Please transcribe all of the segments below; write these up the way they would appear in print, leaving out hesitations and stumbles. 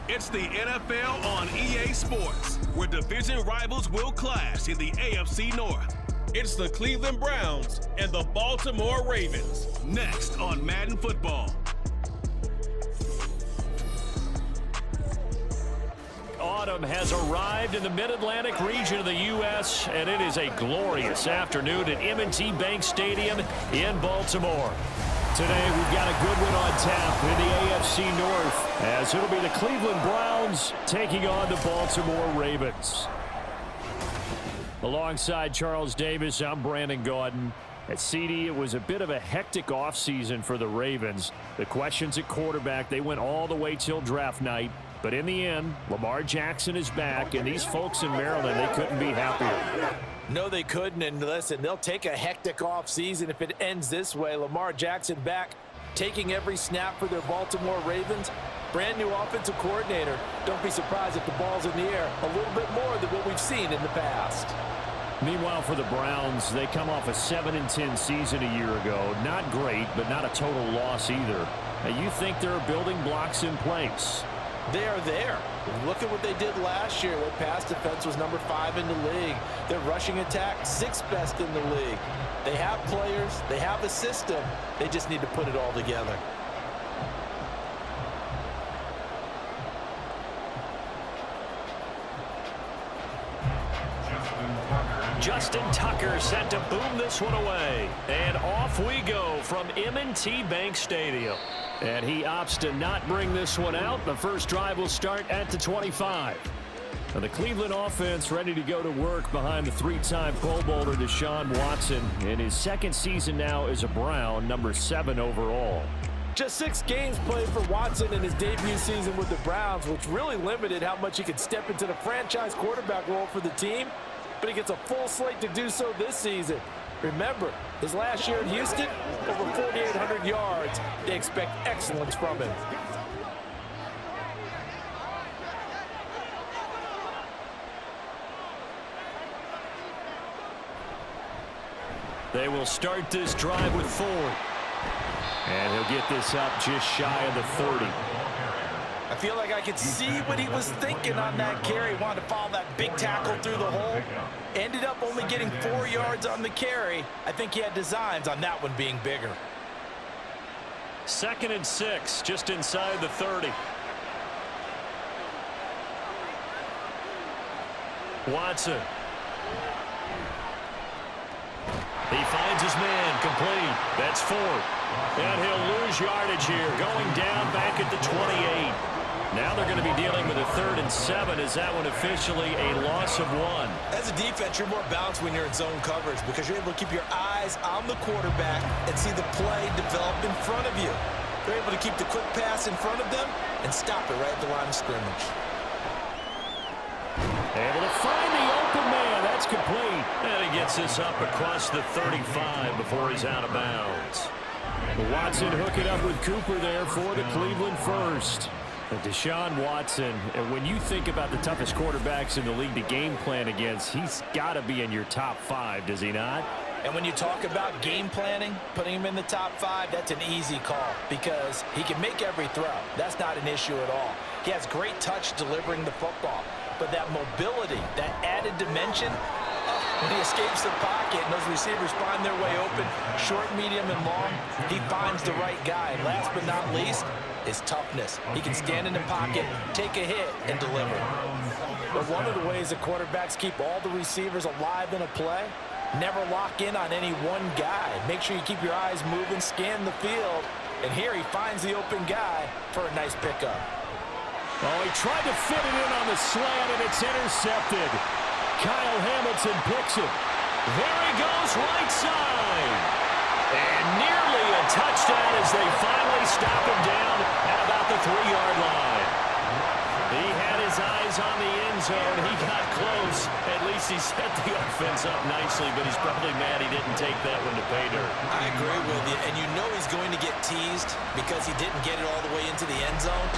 It's the NFL on EA Sports, where division rivals will clash in the AFC North. It's the Cleveland Browns and the Baltimore Ravens. Next on Madden Football. Autumn has arrived in the Mid-Atlantic region of the U.S., and it is a glorious afternoon at M&T Bank Stadium in Baltimore. Today, we've got a good one on tap in the AFC North, as it'll be the Cleveland Browns taking on the Baltimore Ravens. Alongside Charles Davis, I'm Brandon Gaudin. At CD, it was a bit of a hectic offseason for the Ravens. The questions at quarterback, they went all the way till draft night. But in the end, Lamar Jackson is back, and these folks in Maryland, they couldn't be happier. No, they couldn't, and listen, they'll take a hectic offseason if it ends this way. Lamar Jackson back, taking every snap for their Baltimore Ravens. Brand new offensive coordinator. Don't be surprised if the ball's in the air a little bit more than what we've seen in the past. Meanwhile, for the Browns, they come off a 7-10 season a year ago. Not great, but not a total loss either. Now, you think there are building blocks in place? They are there. Look at what they did last year. Their pass defense was number 5 in the league. Their rushing attack, 6th best in the league. They have players. They have a system. They just need to put it all together. Justin Tucker set to boom this one away. And off we go from M&T Bank Stadium. And he opts to not bring this one out. The first drive will start at the 25. Now the Cleveland offense ready to go to work behind the 3-time Pro Bowler Deshaun Watson in his second season now as a Brown, number 7 overall. Just 6 games played for Watson in his debut season with the Browns, which really limited how much he could step into the franchise quarterback role for the team. But he gets a full slate to do so this season. Remember, his last year in Houston, over 4,800 yards. They expect excellence from him. They will start this drive with Ford. And he'll get this up just shy of the 30. I feel like I could see what he was thinking on that carry. Wanted to follow that big tackle through the hole. Ended up only getting 4 yards on the carry. I think he had designs on that one being bigger. 2nd and 6, just inside the 30. Watson. He finds his man, complete. That's Ford. And he'll lose yardage here, going down back at the 28. Now they're going to be dealing with a 3rd and 7. Is that one officially a loss of 1? As a defense, you're more balanced when you're in zone coverage because you're able to keep your eyes on the quarterback and see the play develop in front of you. They're able to keep the quick pass in front of them and stop it right at the line of scrimmage. Able to find the open man. That's complete. And he gets this up across the 35 before he's out of bounds. Watson hooking up with Cooper there for the Cleveland first. Deshaun Watson, and when you think about the toughest quarterbacks in the league to game plan against, he's got to be in your top 5, does he not? And when you talk about game planning, putting him in the top 5, that's an easy call because he can make every throw. That's not an issue at all. He has great touch delivering the football, but that mobility, that added dimension, when he escapes the pocket and those receivers find their way open, short, medium, and long, he finds the right guy. Last but not least, his toughness. He can stand in the pocket, take a hit, and deliver. But one of the ways that quarterbacks keep all the receivers alive in a play, never lock in on any one guy. Make sure you keep your eyes moving, scan the field, and here he finds the open guy for a nice pickup. Oh, he tried to fit it in on the slant, and it's intercepted. Kyle Hamilton picks it. There he goes, right side. And nearly a touchdown as they finally stop him down at about the 3-yard line. He had his eyes on the end zone. He got close. At least he set the offense up nicely, but he's probably mad he didn't take that one to pay dirt. I agree with you, and you know he's going to get teased because he didn't get it all the way into the end zone.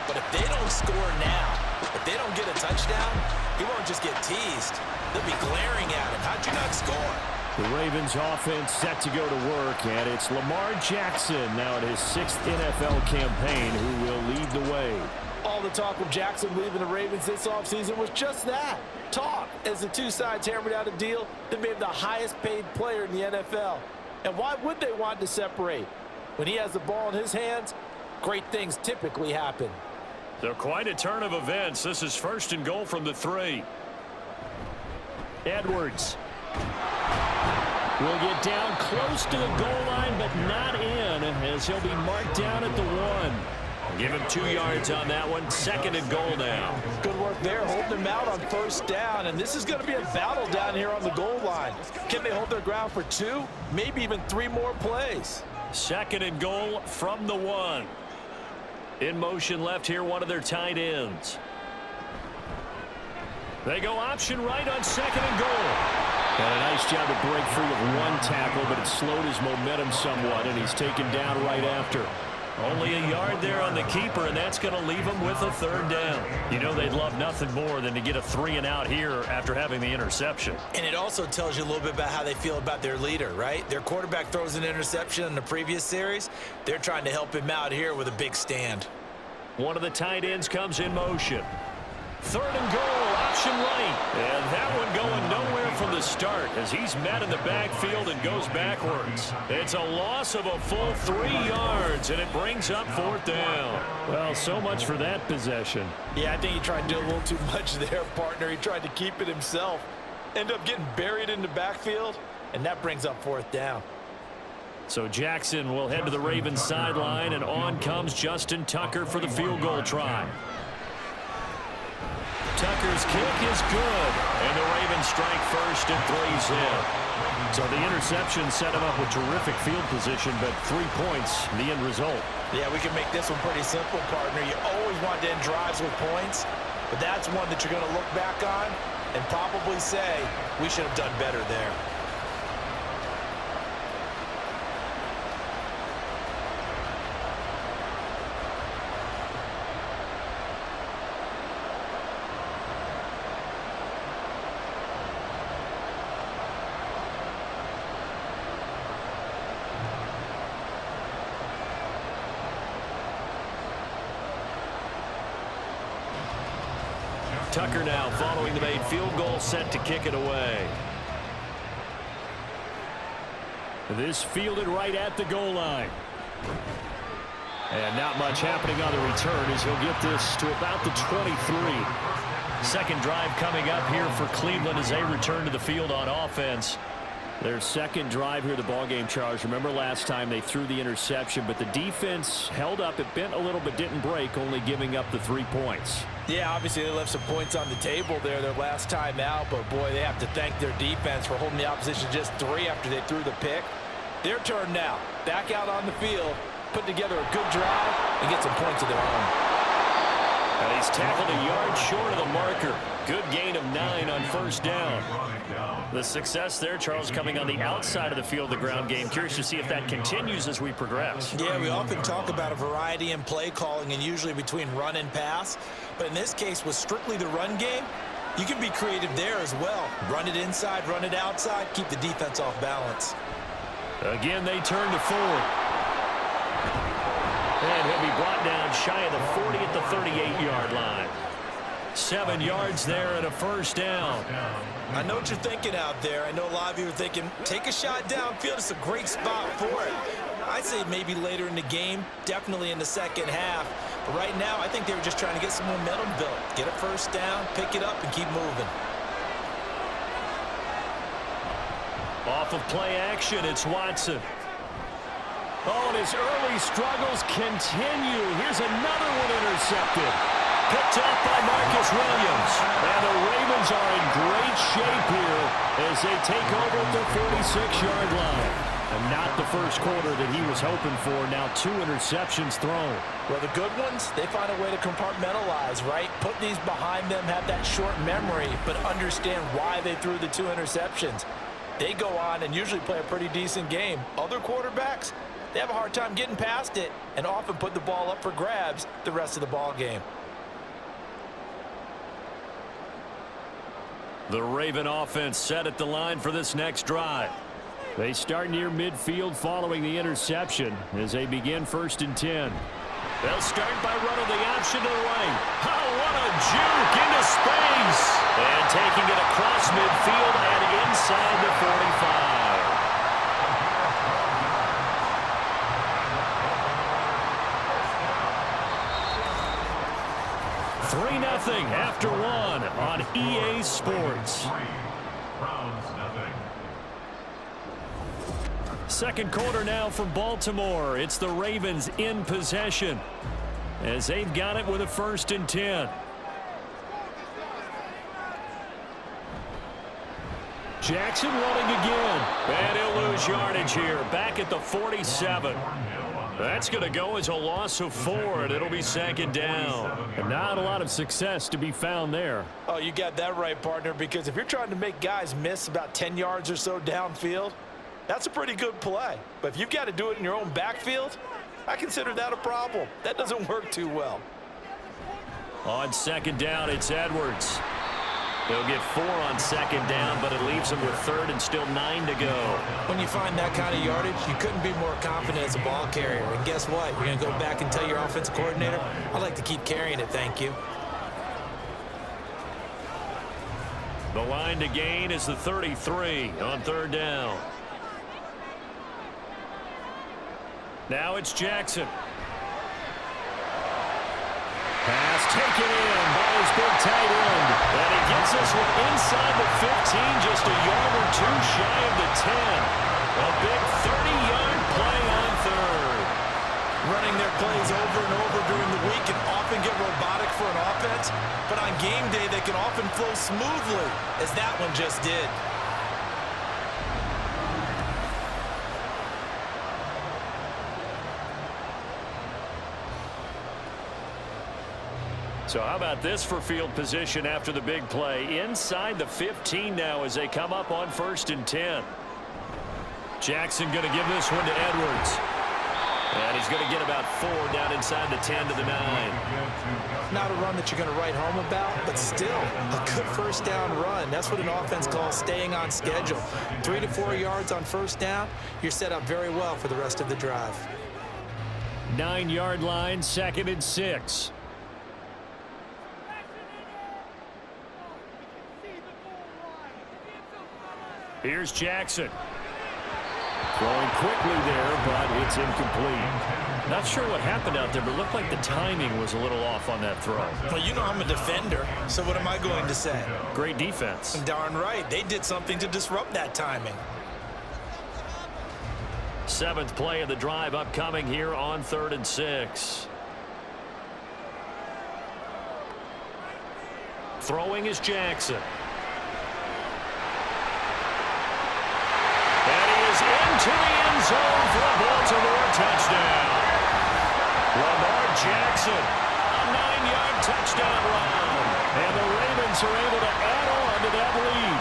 But if they don't score now, if they don't get a touchdown, he won't just get teased. They'll be glaring at him. How'd you not score? The Ravens offense set to go to work, and it's Lamar Jackson now at his 6th NFL campaign who will lead the way. All all the talk of Jackson leaving the Ravens this offseason was just that, talk, as the two sides hammered out a deal that made him the highest paid player in the NFL. And why would they want to separate? When he has the ball in his hands, great things typically happen. So quite a turn of events. This is 1st and goal from the 3. Edwards will get down close to the goal line, but not in, as he'll be marked down at the 1. Give him 2 yards on that one. 2nd and goal now. Good work there, holding him out on 1st down, and this is going to be a battle down here on the goal line. Can they hold their ground for 2, maybe even 3 more plays? 2nd and goal from the 1. In motion left here, one of their tight ends. They go option right on 2nd and goal. And a nice job to break free of 1 tackle, but it slowed his momentum somewhat, and he's taken down right after. Only a yard there on the keeper, and that's going to leave him with a 3rd down. You know they'd love nothing more than to get a 3 and out here after having the interception. And it also tells you a little bit about how they feel about their leader, right? Their quarterback throws an interception in the previous series. They're trying to help him out here with a big stand. One of the tight ends comes in motion. 3rd and goal, option right. And that one going nowhere from the start as he's met in the backfield and goes backwards. It's a loss of a full 3 yards, and it brings up 4th down. Well, so much for that possession. Yeah, I think he tried to do a little too much there, partner. He tried to keep it himself. Ended up getting buried in the backfield, and that brings up 4th down. So Jackson will head to the Ravens sideline, and on comes Justin Tucker for the field goal try. Tucker's kick is good, and the Ravens strike first and 3's in. So the interception set him up with terrific field position, but 3 points, the end result. Yeah, we can make this one pretty simple, partner. You always want to end drives with points, but that's one that you're going to look back on and probably say, we should have done better there. Tucker now following the made field goal, set to kick it away. This fielded right at the goal line. And not much happening on the return as he'll get this to about the 23. 2nd drive coming up here for Cleveland as they return to the field on offense. Their 2nd drive here, the ballgame, Charles. Remember last time they threw the interception, but the defense held up. It bent a little but didn't break, only giving up the 3 points. Yeah, obviously they left some points on the table there their last time out, but boy, they have to thank their defense for holding the opposition just 3 after they threw the pick. Their turn now. Back out on the field, put together a good drive, and get some points of their own. And he's tackled a yard short of the marker. Good gain of 9 on 1st down. The success there, Charles, coming on the outside of the field, the ground game. Curious to see if that continues as we progress. Yeah, we often talk about a variety in play calling and usually between run and pass. But in this case, with strictly the run game, you can be creative there as well. Run it inside, run it outside, keep the defense off balance. Again, they turn to Ford. And he'll be brought down shy of the 40 at the 38-yard line. 7 yards there and a 1st down. I know what you're thinking out there. I know a lot of you are thinking, take a shot downfield. It's a great spot for it. I'd say maybe later in the game, definitely in the 2nd half. But right now, I think they were just trying to get some momentum built. Get a 1st down, pick it up, and keep moving. Off of play action, it's Watson. Oh, and his early struggles continue. Here's another one intercepted. Picked up by Marcus Williams. And the Ravens are in great shape here as they take over at the 46-yard line. And not the first quarter that he was hoping for. Now 2 interceptions thrown. Well, the good ones, they find a way to compartmentalize, right? Put these behind them, have that short memory, but understand why they threw the 2 interceptions. They go on and usually play a pretty decent game. Other quarterbacks, they have a hard time getting past it and often put the ball up for grabs the rest of the ball game. The Raven offense set at the line for this next drive. They start near midfield following the interception as they begin 1st and 10. They'll start by running the option to the right. Oh, what a juke into space. And taking it across midfield and inside the 45. 3-0 after one on EA Sports. Second quarter now from Baltimore. It's the Ravens in possession as they've got it with a 1st and 10. Jackson running again. And he'll lose yardage here. Back at the 47. That's going to go as a loss of 4, and it'll be 2nd down. And not a lot of success to be found there. Oh, you got that right, partner, because if you're trying to make guys miss about 10 yards or so downfield, that's a pretty good play. But if you've got to do it in your own backfield, I consider that a problem. That doesn't work too well. On 2nd down, it's Edwards. They'll get 4 on 2nd down, but it leaves them with 3rd and still 9 to go. When you find that kind of yardage, you couldn't be more confident as a ball carrier. And guess what? You're going to go back and tell your offensive coordinator, I'd like to keep carrying it, thank you. The line to gain is the 33 on 3rd down. Now it's Jackson. Pass taken in by his big tight end. And he gets this one inside the 15, just a yard or 2 shy of the 10. A big 30-yard play on 3rd. Running their plays over and over during the week can often get robotic for an offense, but on game day they can often flow smoothly, as that one just did. So how about this for field position after the big play? Inside the 15 now as they come up on 1st and 10. Jackson going to give this one to Edwards. And he's going to get about 4 down inside the 10 to the 9. Not a run that you're going to write home about, but still a good 1st down run. That's what an offense calls staying on schedule. 3 to 4 yards on 1st down, you're set up very well for the rest of the drive. 9-yard line, 2nd and 6. Here's Jackson. Throwing quickly there, but it's incomplete. Not sure what happened out there, but it looked like the timing was a little off on that throw. Well, you know I'm a defender, so what am I going to say? Great defense. Darn right. They did something to disrupt that timing. 7th play of the drive upcoming here on 3rd and 6. Throwing is Jackson. Into the end zone for a Baltimore touchdown. Lamar Jackson, a 9-yard touchdown run. And the Ravens are able to add on to that lead.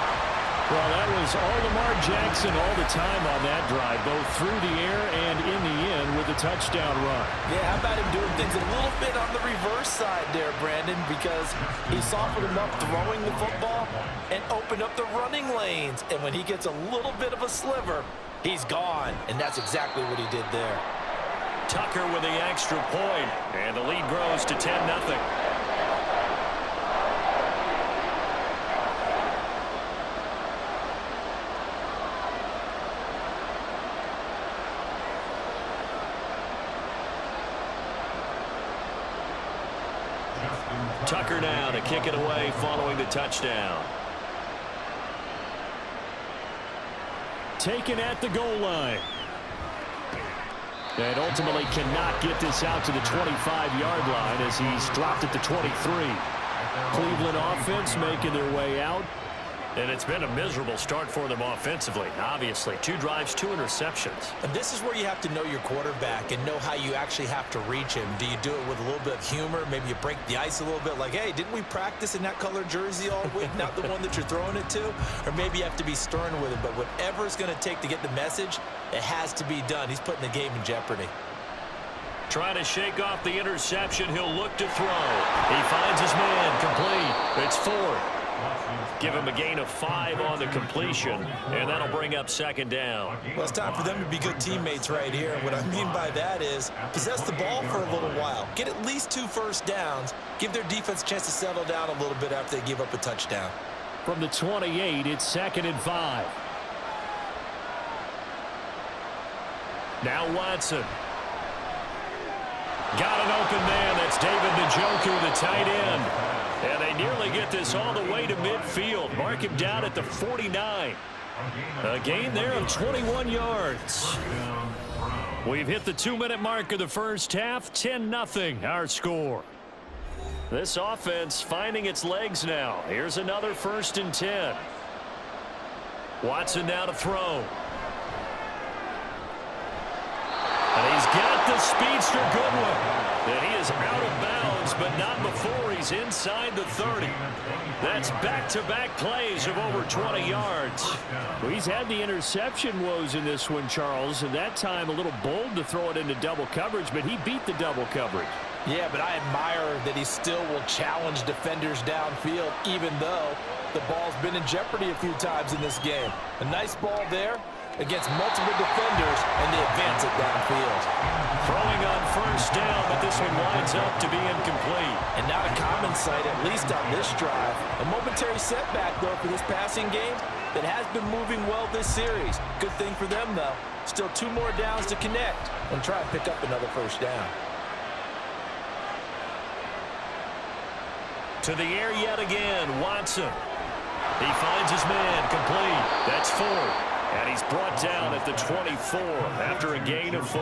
Well, that was all Lamar Jackson all the time on that drive, both through the air and in the end with a touchdown run. Yeah, how about him doing things a little bit on the reverse side there, Brandon, because he softened him up throwing the football and opened up the running lanes. And when he gets a little bit of a sliver, he's gone, and that's exactly what he did there. Tucker with the extra point, and the lead grows to 10-0. Tucker now to kick it away following the touchdown. Taken at the goal line. And ultimately cannot get this out to the 25-yard line as he's dropped at the 23. Cleveland offense making their way out. And it's been a miserable start for them offensively. Obviously, 2 drives, 2 interceptions. And this is where you have to know your quarterback and know how you actually have to reach him. Do you do it with a little bit of humor? Maybe you break the ice a little bit like, hey, didn't we practice in that color jersey all week, not the one that you're throwing it to? Or maybe you have to be stern with him. But whatever it's going to take to get the message, it has to be done. He's putting the game in jeopardy. Trying to shake off the interception. He'll look to throw. He finds his man complete. It's 4th. Give him a gain of 5 on the completion, and that'll bring up second down. Well, it's time for them to be good teammates right here. And what I mean by that is possess the ball for a little while. Get at least 2 first downs. Give their defense a chance to settle down a little bit after they give up a touchdown. From the 28, it's 2nd and 5. Now Watson. Got an open man. That's David Njoku, the tight end. And they nearly get this all the way to midfield. Mark him down at the 49. A gain there of 21 yards. We've hit the 2-minute mark of the first half. 10-0 our score. This offense finding its legs now. Here's another 1st and 10. Watson now to throw. And he's got the speedster Goodwin. And he is out of bounds, but not before he's inside the 30. That's back-to-back plays of over 20 yards. Well, he's had the interception woes in this one, Charles, and that time a little bold to throw it into double coverage, but he beat the double coverage. Yeah, but I admire that he still will challenge defenders downfield, even though the ball's been in jeopardy a few times in this game. A nice ball there against multiple defenders, and they advance it downfield. Throwing on 1st down, but this one winds up to be incomplete. And not a common sight, at least on this drive. A momentary setback, though, for this passing game that has been moving well this series. Good thing for them, though. Still 2 more downs to connect and try and pick up another 1st down. To the air yet again, Watson. He finds his man, complete. That's 4. And he's brought down at the 24 after a gain of 4.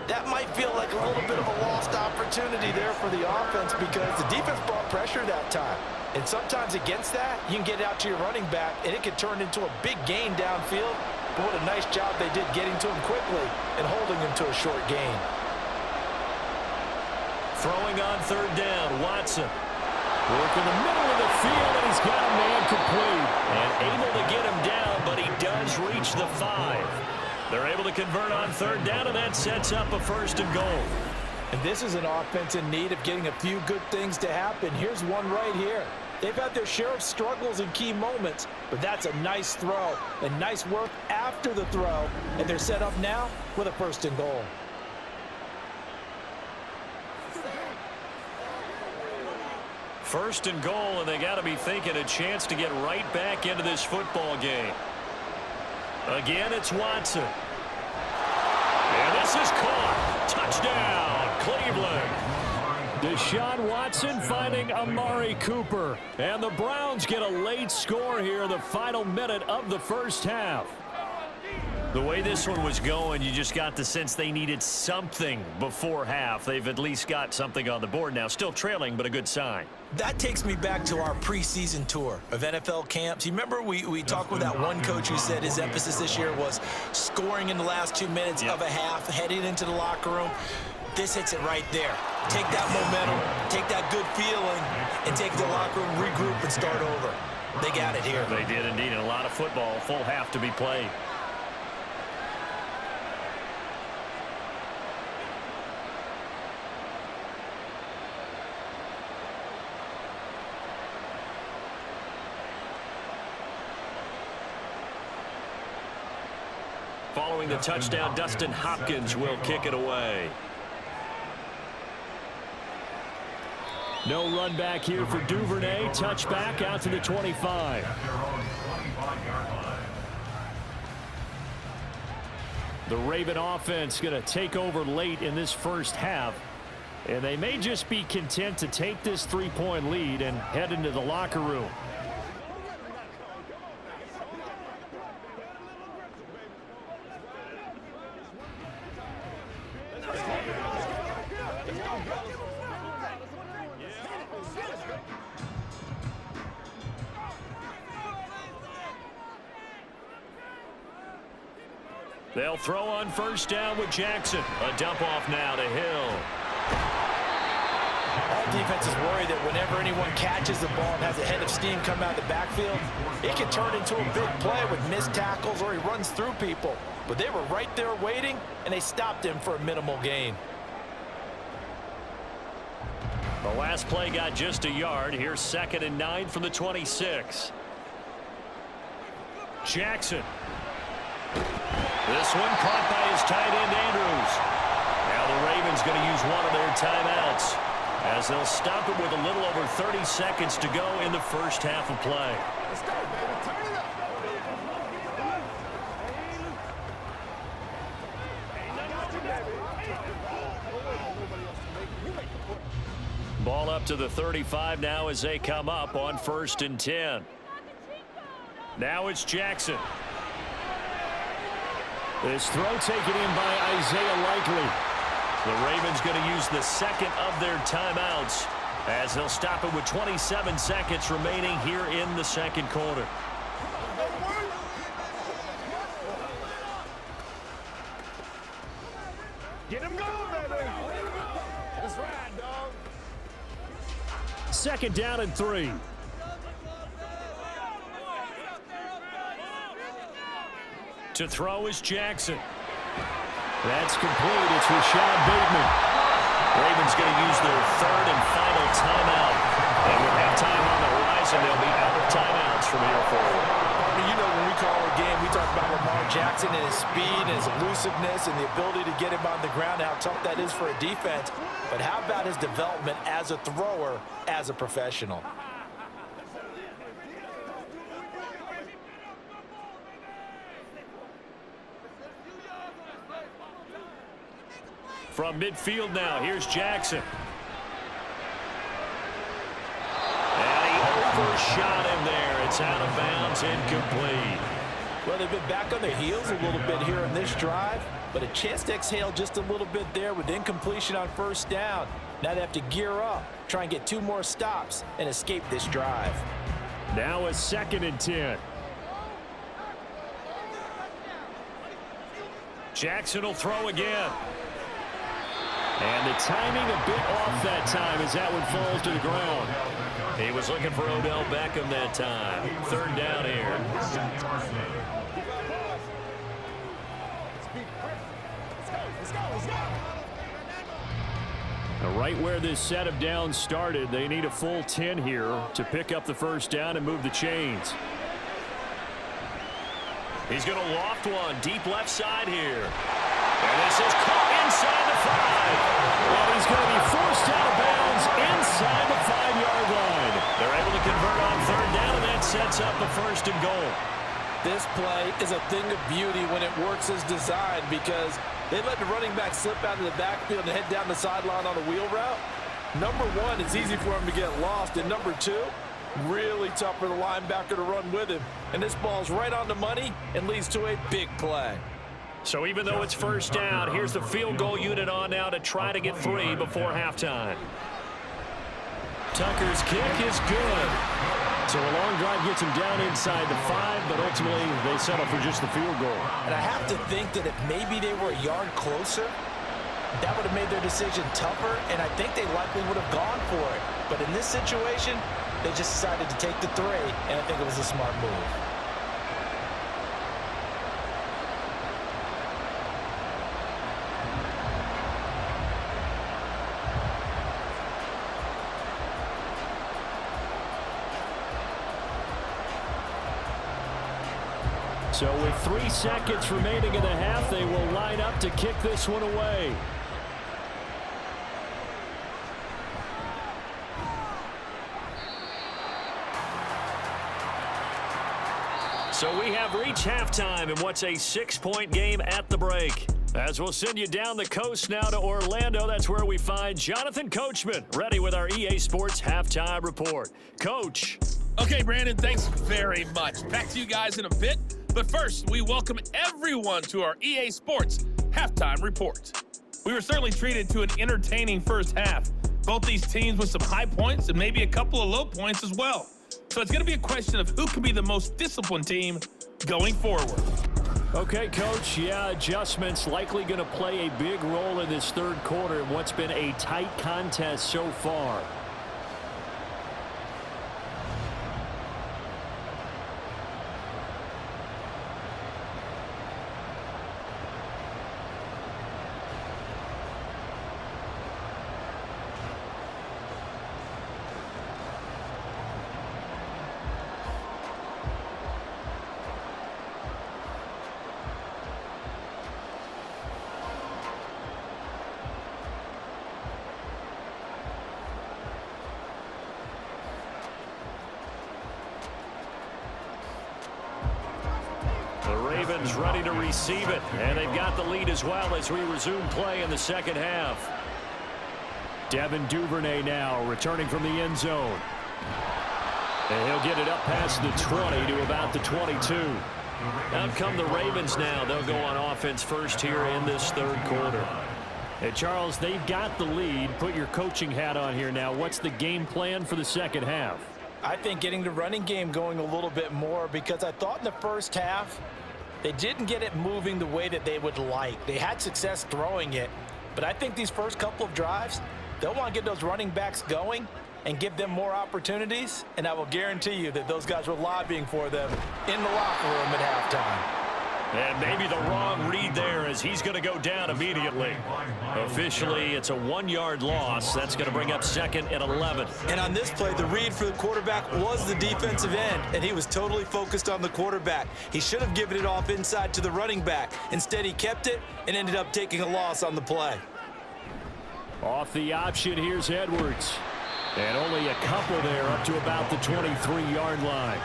That might feel like a little bit of a lost opportunity there for the offense because the defense brought pressure that time. And sometimes against that, you can get it out to your running back, and it can turn into a big gain downfield. But what a nice job they did getting to him quickly and holding him to a short gain. Throwing on 3rd down, Watson. Work in the middle of the field, and he's got a man complete. And able to get him down, but he does reach the 5. They're able to convert on 3rd down, and that sets up a 1st and goal. And this is an offense in need of getting a few good things to happen. Here's one right here. They've had their share of struggles in key moments, but that's a nice throw and nice work after the throw. And they're set up now with a 1st and goal. First and goal, and they got to be thinking a chance to get right back into this football game. Again, it's Watson. And this is caught. Touchdown, Cleveland. Deshaun Watson finding Amari Cooper. And the Browns get a late score here in the final minute of the first half. The way this one was going, you just got the sense they needed something before half. They've at least got something on the board now. Still trailing, but a good sign. That takes me back to our preseason tour of NFL camps. You remember we talked with that one coach who said his emphasis this year was scoring in the last 2 minutes of a half, heading into the locker room. This hits it right there. Take that momentum, take that good feeling, and take the locker room, regroup, and start over. They got it here. They did indeed, and a lot of football, full half to be played. Following the touchdown, Dustin Hopkins will kick it away. No run back here for Duvernay. Touchback out to the 25. The Raven offense going to take over late in this first half. And they may just be content to take this 3-point lead and head into the locker room. They'll throw on 1st down with Jackson. A dump off now to Hill. All defense is worried that whenever anyone catches the ball and has a head of steam come out of the backfield, it can turn into a big play with missed tackles or he runs through people. But they were right there waiting, and they stopped him for a minimal gain. The last play got just a yard. Here's 2nd and 9 from the 26. Jackson. This one caught by his tight end, Andrews. Now the Ravens going to use one of their timeouts as they'll stop it with a little over 30 seconds to go in the first half of play. Let's go, baby. Turn it up. Ball up to the 35 now as they come up on 1st and 10. Now it's Jackson. This throw taken in by Isaiah Likely. The Ravens going to use the 2nd of their timeouts as they'll stop it with 27 seconds remaining here in the 2nd quarter. Get him going, baby. That's right, dog. 2nd down and 3. To throw is Jackson. That's complete. It's Rashad Bateman. Ravens going to use their 3rd and final timeout. And with halftime on the horizon, they'll be out of timeouts from here forward. You know, when we call a game, we talk about Lamar Jackson and his speed and his elusiveness and the ability to get him on the ground, how tough that is for a defense. But how about his development as a thrower, as a professional? From midfield now, here's Jackson. And he overshot him there. It's out of bounds, incomplete. Well, they've been back on their heels a little bit here in this drive, but a chance to exhale just a little bit there with incompletion on 1st down. Now they have to gear up, try and get 2 more stops, and escape this drive. Now a 2nd and 10. Jackson will throw again. And the timing a bit off that time as that one falls to the ground. He was looking for Odell Beckham that time. 3rd down here. Now right where this set of downs started, they need a full 10 here to pick up the 1st down and move the chains. He's going to loft one deep left side here. And this is caught inside the 5. And he's going to be forced out of bounds inside the 5-yard line. They're able to convert on 3rd down, and that sets up the 1st and goal. This play is a thing of beauty when it works as designed because they let the running back slip out of the backfield and head down the sideline on a wheel route. Number 1, it's easy for him to get lost. And number 2, really tough for the linebacker to run with him. And this ball's right on the money and leads to a big play. So even though it's 1st down, here's the field goal unit on now to try to get 3 before halftime. Tucker's kick is good. So a long drive gets him down inside the 5, but ultimately they settle for just the field goal. And I have to think that if maybe they were a yard closer, that would have made their decision tougher, and I think they likely would have gone for it. But in this situation, they just decided to take the 3, and I think it was a smart move. So with 3 seconds remaining in the half, they will line up to kick this one away. So we have reached halftime in what's a 6-point game at the break. As we'll send you down the coast now to Orlando, that's where we find Jonathan Coachman, ready with our EA Sports Halftime Report. Coach. Okay, Brandon, thanks very much. Back to you guys in a bit. But first, we welcome everyone to our EA Sports Halftime Report. We were certainly treated to an entertaining first half. Both these teams with some high points and maybe a couple of low points as well. So it's going to be a question of who can be the most disciplined team going forward. Okay, Coach, adjustments likely going to play a big role in this 3rd quarter in what's been a tight contest so far. Ravens ready to receive it. And they've got the lead as well as we resume play in the second half. Devin Duvernay now returning from the end zone. And he'll get it up past the 20 to about the 22. Out come the Ravens now. They'll go on offense first here in this third quarter. Hey, Charles, they've got the lead. Put your coaching hat on here now. What's the game plan for the second half? I think getting the running game going a little bit more, because I thought in the first half they didn't get it moving the way that they would like. They had success throwing it, but I think these first couple of drives, they'll want to get those running backs going and give them more opportunities, and I will guarantee you that those guys were lobbying for them in the locker room at halftime. And maybe the wrong read there, as he's going to go down immediately. Officially, it's a 1-yard loss. That's going to bring up 2nd and 11. And on this play, the read for the quarterback was the defensive end, and he was totally focused on the quarterback. He should have given it off inside to the running back. Instead, he kept it and ended up taking a loss on the play. Off the option, here's Edwards. And only a couple there, up to about the 23-yard line.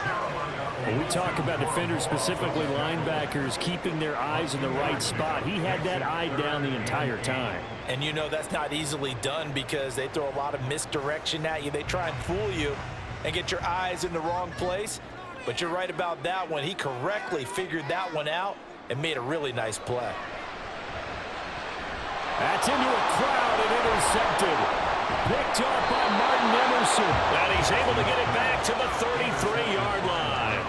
When we talk about defenders, specifically linebackers, keeping their eyes in the right spot, he had that eye down the entire time. And you know that's not easily done, because they throw a lot of misdirection at you. They try and fool you and get your eyes in the wrong place. But you're right about that one. He correctly figured that one out and made a really nice play. That's into a crowd and intercepted. Picked up by Martin Emerson. And he's able to get it back to the 33-yard line.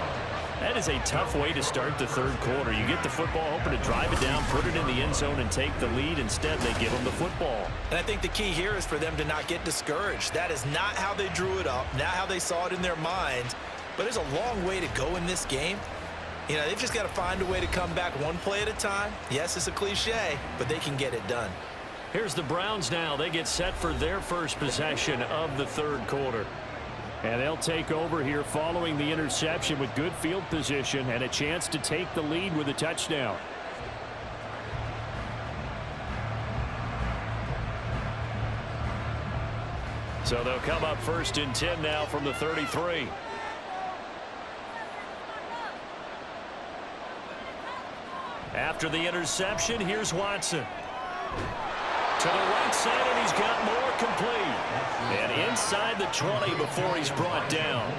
That is a tough way to start the third quarter. You get the football, hoping to drive it down, put it in the end zone, and take the lead. Instead, they give them the football. And I think the key here is for them to not get discouraged. That is not how they drew it up, not how they saw it in their minds. But there's a long way to go in this game. You know, they've just got to find a way to come back one play at a time. Yes, it's a cliche, but they can get it done. Here's the Browns now. They get set for their first possession of the third quarter. And they'll take over here following the interception with good field position and a chance to take the lead with a touchdown. So they'll come up 1st and 10 now from the 33. After the interception, here's Watson. To the right side, and he's got more complete. And inside the 20 before he's brought down.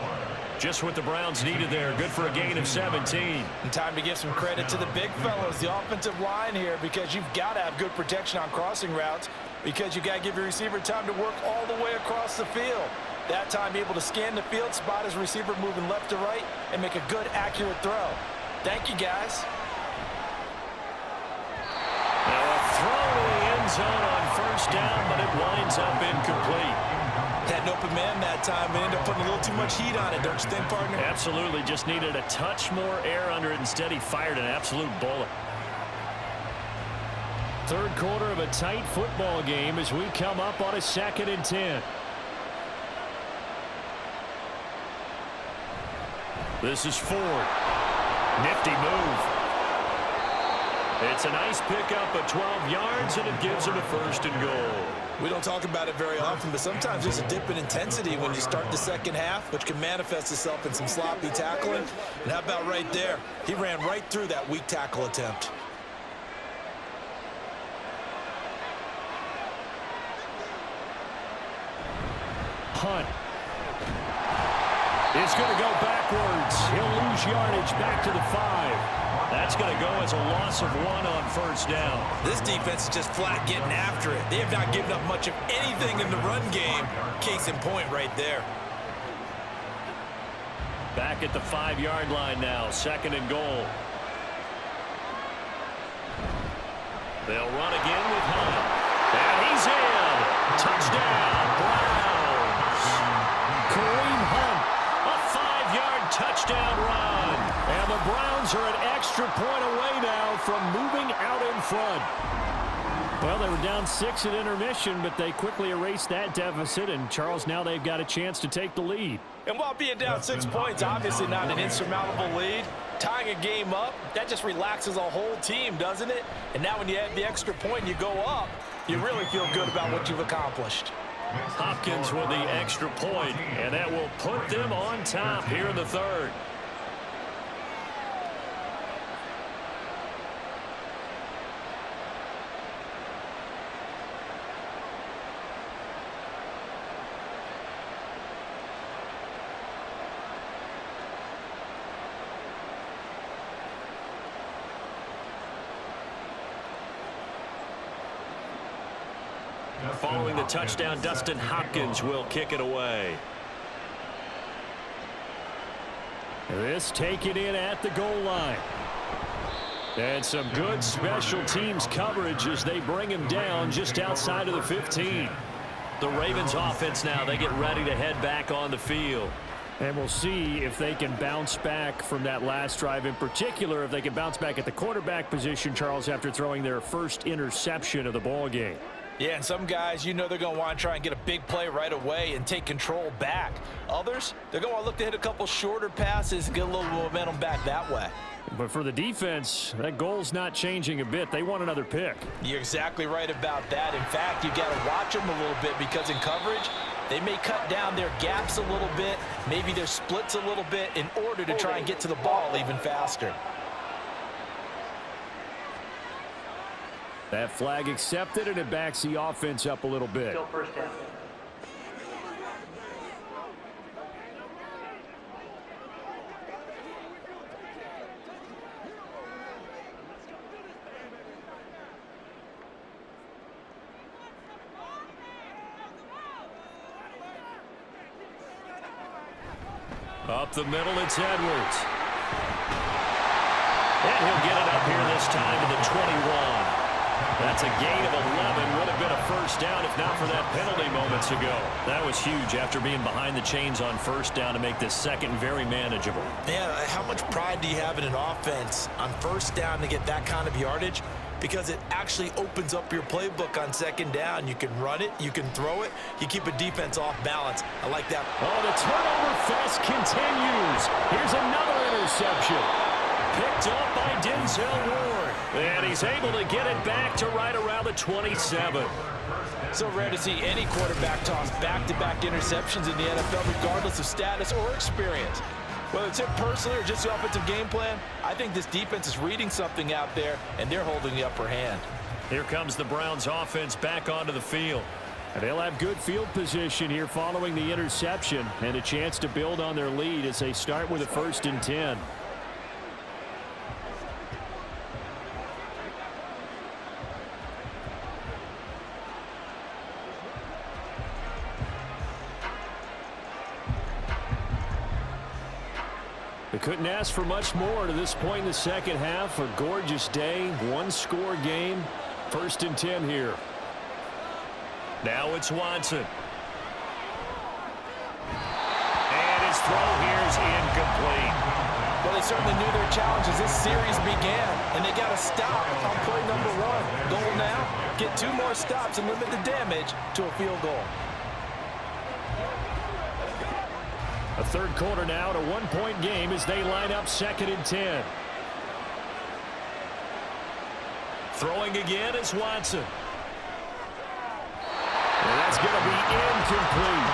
Just what the Browns needed there. Good for a gain of 17. And time to give some credit to the big fellows, the offensive line here, because you've got to have good protection on crossing routes, because you've got to give your receiver time to work all the way across the field. That time, be able to scan the field, spot his receiver moving left to right, and make a good, accurate throw. Thank you, guys. Now a throw to the end zone on 1st down, but it winds up incomplete. Had an open man that time and ended up putting a little too much heat on it, don't you think, partner? Absolutely. Just needed a touch more air under it. Instead, he fired an absolute bullet. Third quarter of a tight football game as we come up on a 2nd and 10. This is Ford. Nifty move. It's a nice pickup of 12 yards, and it gives him a 1st and goal. We don't talk about it very often, but sometimes there's a dip in intensity when you start the second half, which can manifest itself in some sloppy tackling. And how about right there? He ran right through that weak tackle attempt. Hunt is going to go backwards. He'll lose yardage back to the 5. That's going to go as a loss of 1 on 1st down. This defense is just flat getting after it. They have not given up much of anything in the run game. Case in point right there. Back at the 5-yard line now, 2nd and goal. They'll run again with Hunt. And he's in. Touchdown, Browns. Kareem Hunt, a 5-yard touchdown run. And the Browns are an extra point away now from moving out in front. Well, they were down 6 at intermission, but they quickly erased that deficit. And, Charles, now they've got a chance to take the lead. And while being down 6 points, obviously not an insurmountable lead, tying a game up, that just relaxes a whole team, doesn't it? And now when you add the extra point and you go up, you really feel good about what you've accomplished. Hopkins with the extra point, and that will put them on top here in the third. Following the touchdown, Dustin Hopkins will kick it away. This taken in at the goal line. And some good special teams coverage as they bring him down just outside of the 15. The Ravens offense now, they get ready to head back on the field. And we'll see if they can bounce back from that last drive. In particular, if they can bounce back at the quarterback position, Charles, after throwing their first interception of the ball game. Yeah, and some guys, you know they're going to want to try and get a big play right away and take control back. Others, they're going to look to hit a couple shorter passes and get a little momentum back that way. But for the defense, that goal's not changing a bit. They want another pick. You're exactly right about that. In fact, you got to watch them a little bit because in coverage, they may cut down their gaps a little bit, maybe their splits a little bit in order to try and get to the ball even faster. That flag accepted, and it backs the offense up a little bit. Still first down. Up the middle, it's Edwards. And he'll get it up here this time to the 21. That's a gain of 11. Would have been a first down if not for that penalty moments ago. That was huge after being behind the chains on first down to make this second very manageable. Yeah, how much pride do you have in an offense on first down to get that kind of yardage? Because it actually opens up your playbook on second down. You can run it, you can throw it, you keep a defense off balance. I like that. Oh, the turnover fest continues. Here's another interception. Picked up by Denzel Ward. And he's able to get it back to right around the 27. So rare to see any quarterback toss back-to-back interceptions in the NFL, regardless of status or experience. Whether it's him personally or just the offensive game plan, I think this defense is reading something out there, and they're holding the upper hand. Here comes the Browns offense back onto the field. And they'll have good field position here following the interception and a chance to build on their lead as they start with a 1st and 10. They couldn't ask for much more to this point in the second half. A gorgeous day, one-score game. 1st and 10 here. Now it's Watson. And his throw here is incomplete. Well, they certainly knew their challenge as this series began, and they got to stop on play number 1. Goal now, get 2 more stops and limit the damage to a field goal. A third quarter now, a 1-point game as they line up 2nd and 10. Throwing again is Watson. And that's going to be incomplete.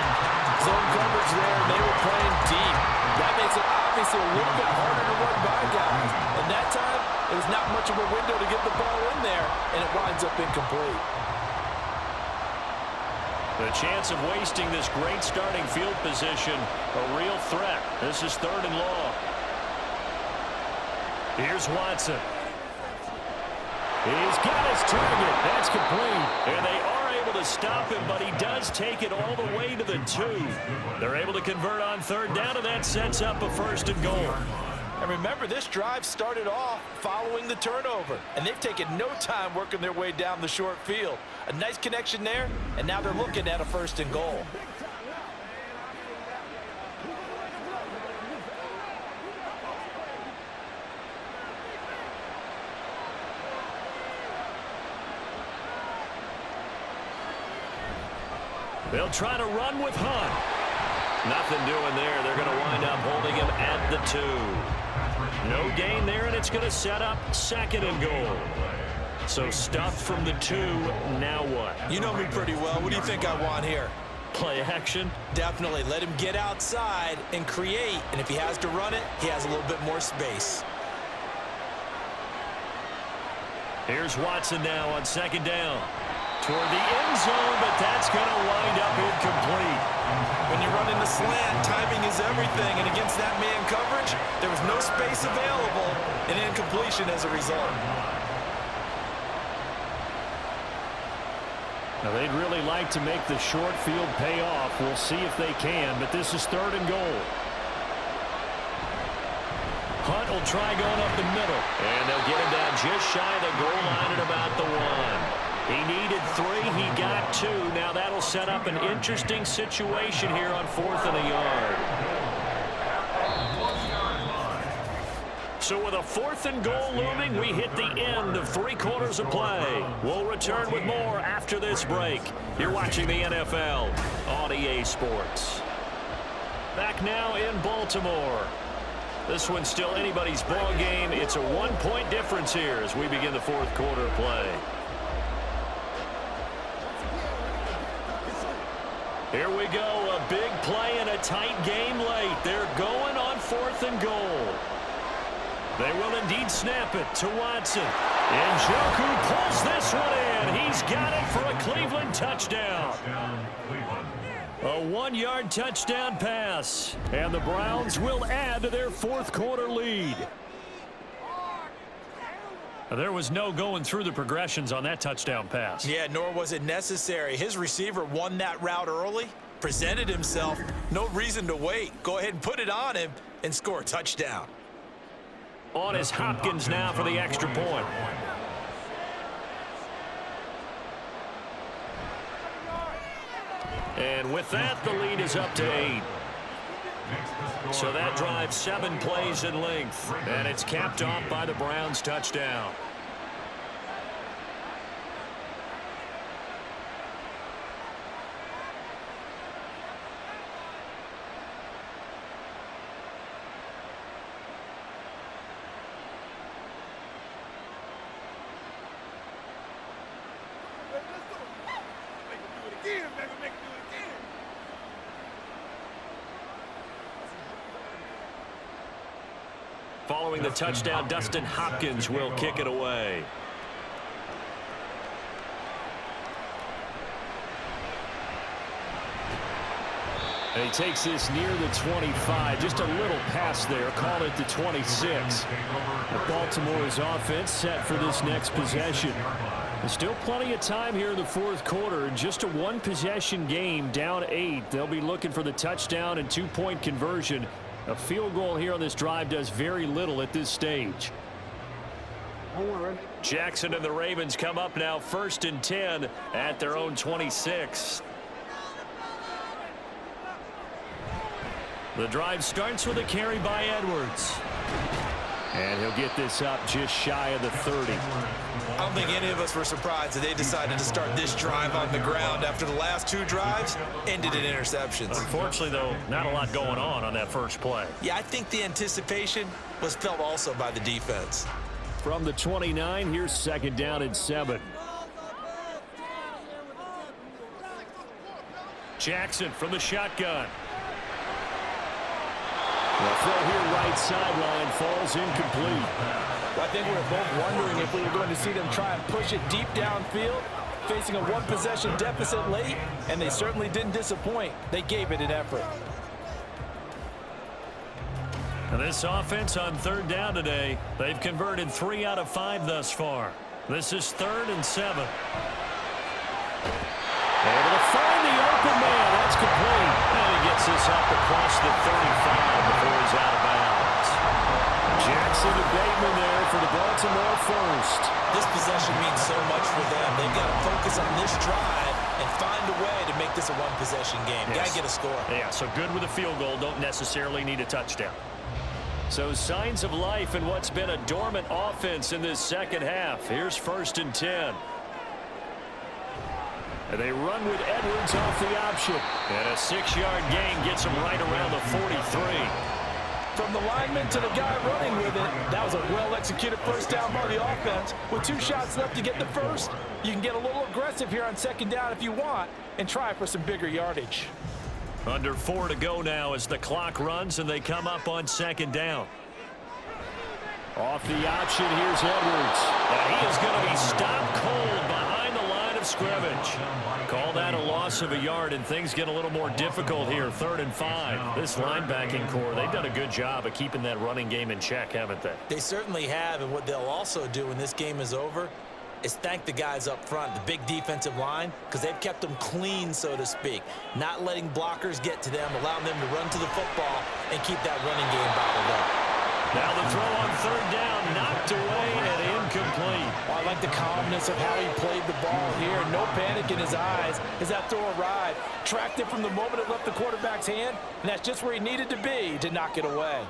Zone coverage there, and they were playing deep. That makes it obviously a little bit harder to run by guys. And that time, it was not much of a window to get the ball in there, and it winds up incomplete. The chance of wasting this great starting field position, a real threat. This is 3rd and long. Here's Watson. He's got his target. That's complete. And they are able to stop him, but he does take it all the way to the 2. They're able to convert on 3rd down, and that sets up a 1st and goal. And remember, this drive started off following the turnover, and they've taken no time working their way down the short field. A nice connection there, and now they're looking at a 1st and goal. They'll try to run with Hunt. Nothing doing there. They're going to wind up holding him at the 2. No gain there, and it's going to set up 2nd and goal. So stuffed from the 2. Now what? You know me pretty well. What do you think I want here? Play action? Definitely. Let him get outside and create. And if he has to run it, he has a little bit more space. Here's Watson now on 2nd down. Toward the end zone, but that's going to wind up incomplete. When you run in the slant, timing is everything. And against that man coverage, there was no space available, and incompletion as a result. Now, they'd really like to make the short field pay off. We'll see if they can, but this is 3rd and goal. Hunt will try going up the middle. And they'll get him down just shy of the goal line at about the 1. He needed 3. He got 2. Now that'll set up an interesting situation here on 4th and a yard. So with a 4th and goal looming, we hit the end of 3 quarters of play. We'll return with more after this break. You're watching the NFL on EA Sports. Back now in Baltimore. This one's still anybody's ball game. It's a 1-point difference here as we begin the 4th quarter play. Here we go. A big play and a tight game late. They're going on 4th and goal. They will indeed snap it to Watson. Njoku pulls this one in. He's got it for a Cleveland touchdown. A 1-yard touchdown pass. And the Browns will add to their 4th quarter lead. There was no going through the progressions on that touchdown pass. Yeah, nor was it necessary. His receiver won that route early, presented himself. No reason to wait. Go ahead and put it on him and score a touchdown. On is Hopkins now for the extra point. And with that, the lead is up to 8. So that drives 7 plays in length. And it's capped off by the Browns' touchdown. Following the touchdown, Dustin Hopkins will kick it away. And he takes this near the 25. Just a little pass there. Call it the 26. Baltimore's offense set for this next possession. There's still plenty of time here in the 4th quarter. Just a 1-possession game, down 8. They'll be looking for the touchdown and 2-point conversion. A field goal here on this drive does very little at this stage. Jackson and the Ravens come up now 1st and 10 at their own 26. The drive starts with a carry by Edwards. And he'll get this up just shy of the 30. I don't think any of us were surprised that they decided to start this drive on the ground after the last 2 drives ended in interceptions. Unfortunately, though, not a lot going on that first play. Yeah, I think the anticipation was felt also by the defense. From the 29, here's 2nd down and 7. Jackson from the shotgun. The throw here right sideline falls incomplete. I think we were both wondering if we were going to see them try and push it deep downfield, facing a 1-possession deficit late, and they certainly didn't disappoint. They gave it an effort. And this offense on 3rd down today, they've converted 3 out of 5 thus far. This is 3rd and 7. Able to find the open man. That's complete. And he gets this up across the 35 before he's out of bounds. Jackson and Bateman there for the Baltimore first. This possession means so much for them. They've got to focus on this drive and find a way to make this a 1-possession game. Yes. Got to get a score. Yeah, so good with a field goal. Don't necessarily need a touchdown. So signs of life in what's been a dormant offense in this 2nd half. Here's 1st and 10. And they run with Edwards off the option. And a 6-yard gain gets him right around the 43. From the lineman to the guy running with it, that was a well-executed first down by the offense. With 2 shots left to get the first, you can get a little aggressive here on 2nd down if you want and try for some bigger yardage. Under 4 to go now as the clock runs and they come up on 2nd down. Off the option, here's Edwards. And he is going to be stopped cold behind the line of scrimmage. Call that a loss of a yard, and things get a little more difficult here. 3rd and 5. This linebacking core, they've done a good job of keeping that running game in check, haven't they? They certainly have, and what they'll also do when this game is over is thank the guys up front, the big defensive line, because they've kept them clean, so to speak, not letting blockers get to them, allowing them to run to the football and keep that running game bottled up. Now the throw on third down, knocked away and incomplete. Oh, I like the calmness of how he played the ball here. No panic in his eyes as that throw arrived. Tracked it from the moment it left the quarterback's hand, and that's just where he needed to be to knock it away.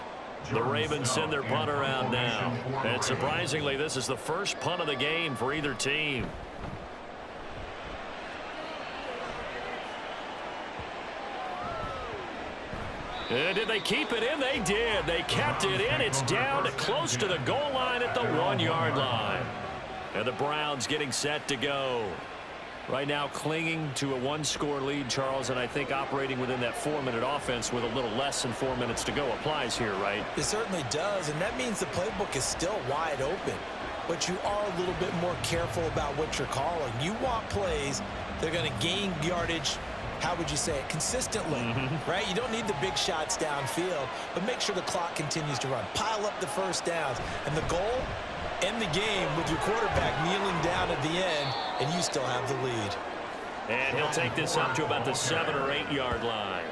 The Ravens send their punt around now. And surprisingly, this is the first punt of the game for either team. Did they keep it in? They did. They kept it in. It's down close to the goal line at the 1-yard line. And the Browns getting set to go. Right now clinging to a one-score lead, Charles, and I think operating within that 4-minute offense with a little less than 4 minutes to go applies here, right? It certainly does, and that means the playbook is still wide open. But you are a little bit more careful about what you're calling. You want plays that are going to gain yardage, how would you say it, consistently, right? You don't need the big shots downfield, but make sure the clock continues to run. Pile up the first downs, and the goal, end the game with your quarterback kneeling down at the end, and you still have the lead. And he'll take this up to about the 7- or 8-yard line.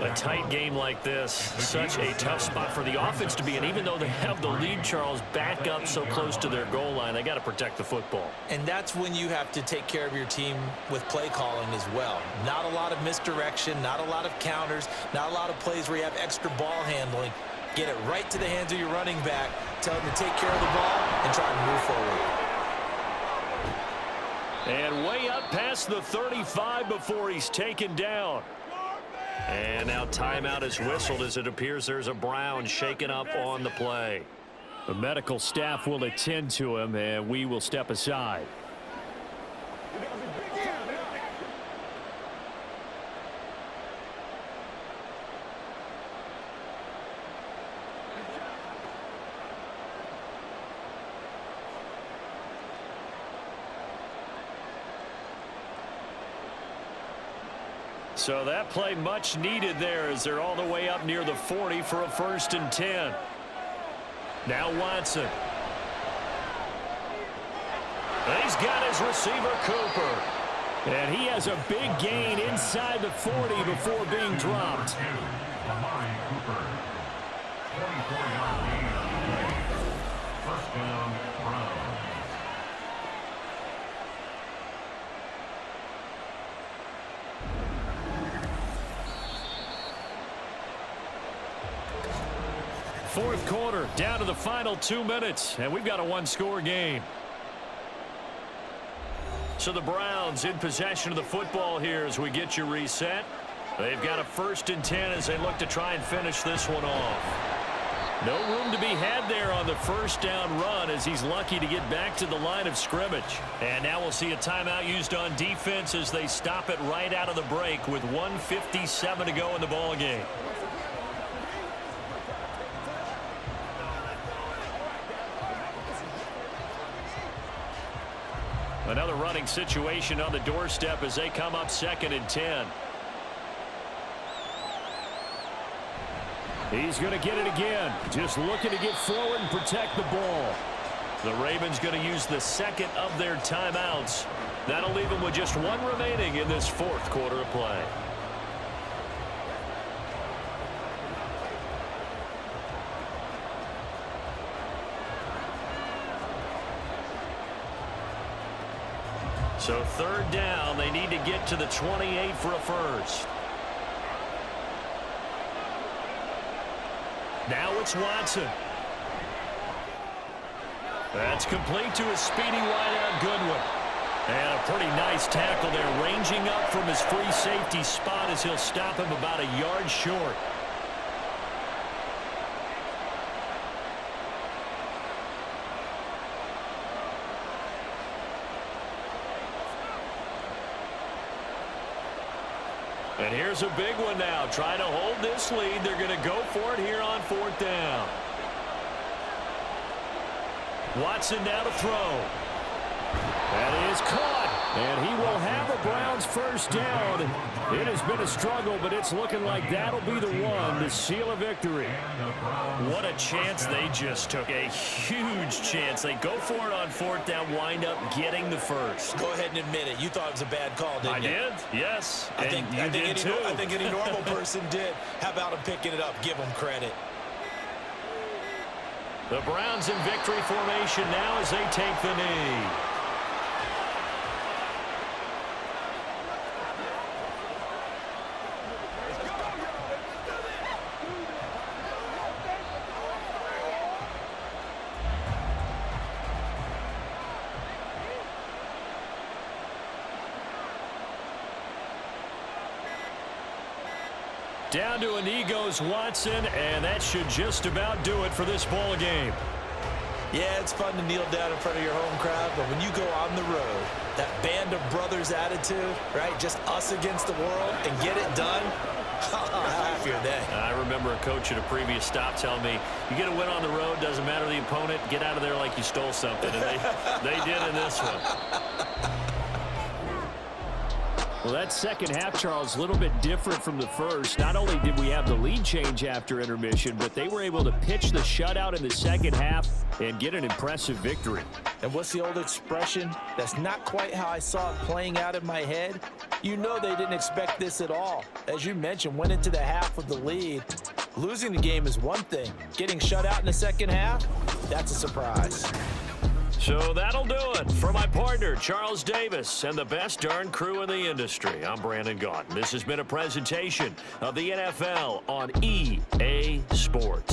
A tight game like this, such a tough spot for the offense to be in. Even though they have the lead, Charles, back up so close to their goal line, they got to protect the football. And that's when you have to take care of your team with play calling as well. Not a lot of misdirection, not a lot of counters, not a lot of plays where you have extra ball handling. Get it right to the hands of your running back, tell him to take care of the ball, and try to move forward. And way up past the 35 before he's taken down. And now timeout is whistled as it appears there's a Brown shaken up on the play. The medical staff will attend to him, and we will step aside. So that play much needed there as they're all the way up near the 40 for a 1st and 10. Now Watson. He's got his receiver Cooper. And he has a big gain inside the 40 before being dropped. Cooper. 24-yard gain. First down, Browns. Fourth quarter, down to the final 2 minutes, and we've got a one-score game. So the Browns in possession of the football here as we get you reset. They've got a 1st and 10 as they look to try and finish this one off. No room to be had there on the 1st down run as he's lucky to get back to the line of scrimmage. And now we'll see a timeout used on defense as they stop it right out of the break with 1:57 to go in the ball game. Another running situation on the doorstep as they come up 2nd and 10. He's going to get it again. Just looking to get forward and protect the ball. The Ravens going to use the 2nd of their timeouts. That'll leave them with just 1 remaining in this 4th quarter of play. So 3rd down, they need to get to the 28 for a 1st. Now it's Watson. That's complete to his speedy wideout Goodwin. And a pretty nice tackle there, ranging up from his free safety spot as he'll stop him about a yard short. And here's a big one now. Trying to hold this lead. They're going to go for it here on 4th down. Watson now to throw. That is caught. And he will have the Browns first down. It has been a struggle, but it's looking like that'll be the one to seal a victory. What a chance they just took. A huge chance. They go for it on fourth down, wind up getting the first. Go ahead and admit it. You thought it was a bad call, didn't you? I did, yes. I think any normal person did. How about him picking it up? Give him credit. The Browns in victory formation now as they take the knee. Down to a knee goes Watson, and that should just about do it for this ball game. Yeah, it's fun to kneel down in front of your home crowd, but when you go on the road, that band of brothers attitude, right? Just us against the world and get it done. How happy are they? I remember a coach at a previous stop telling me, you get a win on the road, doesn't matter the opponent, get out of there like you stole something. And they did in this one. Well, that second half, Charles, a little bit different from the first. Not only did we have the lead change after intermission, but they were able to pitch the shutout in the second half and get an impressive victory. And what's the old expression? That's not quite how I saw it playing out in my head. You know they didn't expect this at all. As you mentioned, went into the half with the lead. Losing the game is one thing. Getting shut out in the second half, that's a surprise. So that'll do it. For my partner, Charles Davis, and the best darn crew in the industry, I'm Brandon Gaudin. This has been a presentation of the NFL on EA Sports.